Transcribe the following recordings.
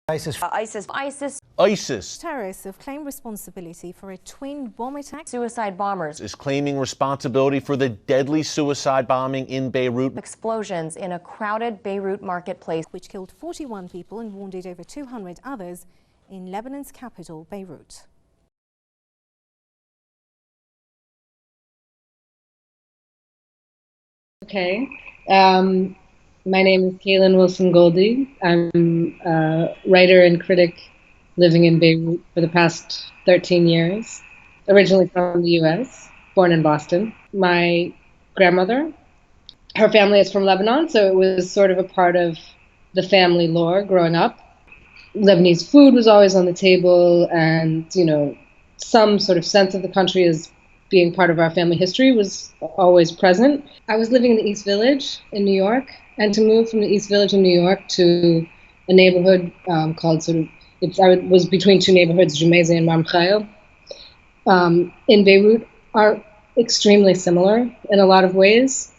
ISIS Terrorists have claimed responsibility for a twin bomb attack. Suicide bombers is claiming responsibility for the deadly suicide bombing in Beirut. Explosions in a crowded Beirut marketplace, which killed 41 people and wounded over 200 others in Lebanon's capital, Beirut. Okay. My name is Kaylin Wilson Goldie. I'm a writer and critic living in Beirut for the past 13 years. Originally from the US, born in Boston. My grandmother, her family is from Lebanon, so it was sort of a part of the family lore growing up. Lebanese food was always on the table, and, you know, some sort of sense of the country as being part of our family history was always present. I was living in the East Village in New York, and to move from the East Village in New York to a neighborhood called I was between two neighborhoods, Jumeirah and Mar Mikhael, in Beirut, are extremely similar in a lot of ways.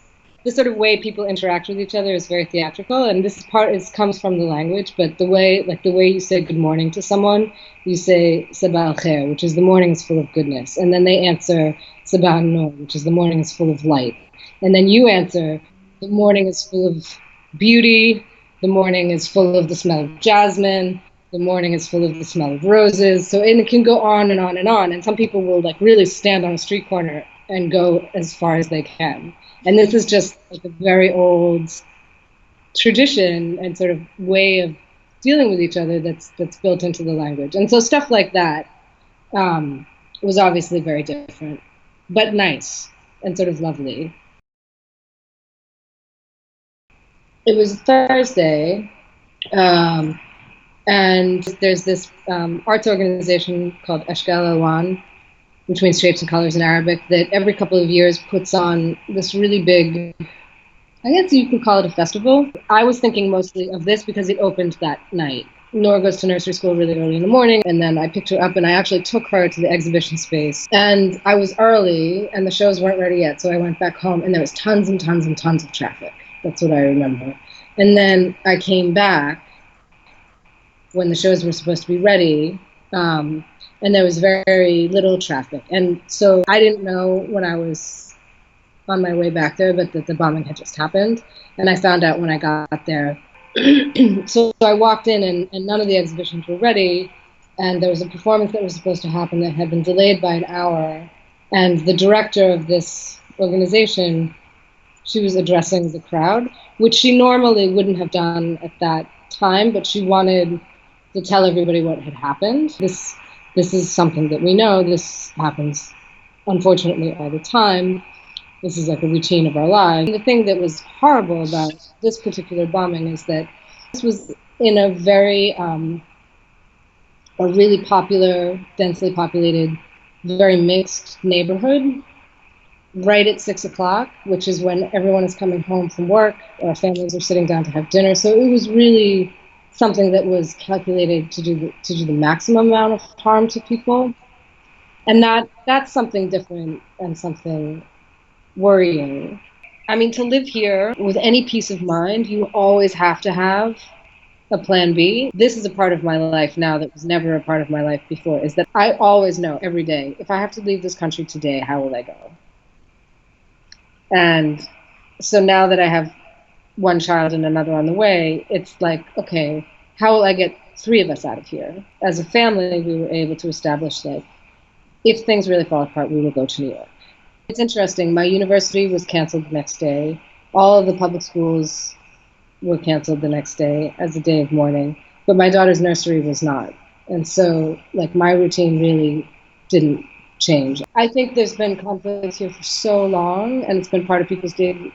The sort of way people interact with each other is very theatrical, and this comes from the language, but the way you say good morning to someone, you say Sabah al-Khair, which is the morning is full of goodness, and then they answer Sabah al-Nur, which is the morning is full of light, and then you answer the morning is full of beauty, the morning is full of the smell of jasmine, the morning is full of the smell of roses. So, and it can go on and on and on, and some people will like really stand on a street corner and go as far as they can. And this is just like a very old tradition and sort of way of dealing with each other that's built into the language. And so stuff like that was obviously very different, but nice and sort of lovely. It was Thursday, and there's this arts organization called Ashgal Alwan, which means shapes and colors in Arabic, that every couple of years puts on this really big, I guess you could call it a festival. I was thinking mostly of this because it opened that night. Nora goes to nursery school really early in the morning, and then I picked her up and I actually took her to the exhibition space. And I was early and the shows weren't ready yet, so I went back home and there was tons and tons and tons of traffic. That's what I remember. And then I came back when the shows were supposed to be ready, and there was very little traffic. And so I didn't know when I was on my way back there, but that the bombing had just happened. And I found out when I got there. So I walked in and none of the exhibitions were ready. And there was a performance that was supposed to happen that had been delayed by an hour. And the director of this organization, she was addressing the crowd, which she normally wouldn't have done at that time, but she wanted to tell everybody what had happened. This is something that we know. This happens, unfortunately, all the time. This is like a routine of our lives. And the thing that was horrible about this particular bombing is that this was in a very, a really popular, densely populated, very mixed neighborhood, right at 6 o'clock, which is when everyone is coming home from work or families are sitting down to have dinner. So it was really something that was calculated to do the maximum amount of harm to people. And that's something different and something worrying. I mean, to live here with any peace of mind, you always have to have a plan B. This is a part of my life now that was never a part of my life before, is that I always know every day, if I have to leave this country today, how will I go? And so now that I have one child and another on the way, it's like, okay, how will I get 3 of us out of here? As a family, we were able to establish that if things really fall apart, we will go to New York. It's interesting, my university was canceled the next day. All of the public schools were canceled the next day as a day of mourning, but my daughter's nursery was not. And so, like, my routine really didn't change. I think there's been conflict here for so long, and it's been part of people's daily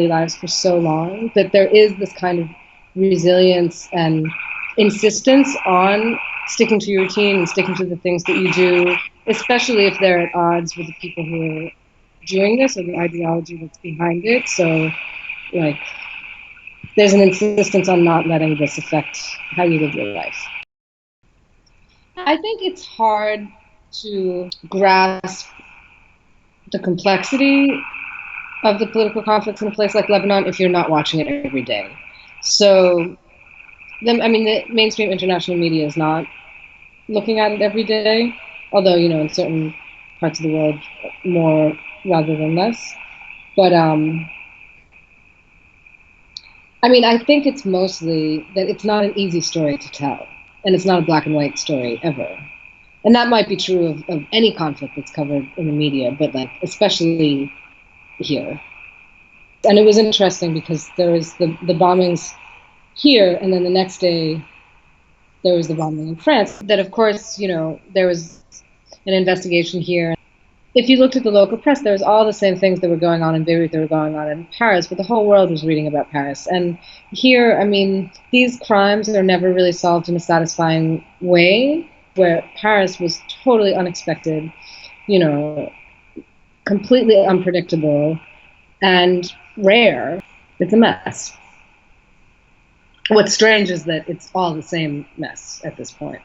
lives for so long, that there is this kind of resilience and insistence on sticking to your routine and sticking to the things that you do, especially if they're at odds with the people who are doing this or the ideology that's behind it. So, like, there's an insistence on not letting this affect how you live your life. I think it's hard to grasp the complexity of the political conflicts in a place like Lebanon if you're not watching it every day. So the mainstream international media is not looking at it every day, although, in certain parts of the world more rather than less. But I think it's mostly that it's not an easy story to tell, and it's not a black and white story ever. And that might be true of any conflict that's covered in the media, but especially here. And it was interesting because there was the bombings here, and then the next day there was the bombing in France. That, of course, there was an investigation here. If you looked at the local press, there was all the same things that were going on in Beirut that were going on in Paris, but the whole world was reading about Paris. And here, these crimes are never really solved in a satisfying way, where Paris was totally unexpected, completely unpredictable and rare. It's a mess. What's strange is that it's all the same mess at this point.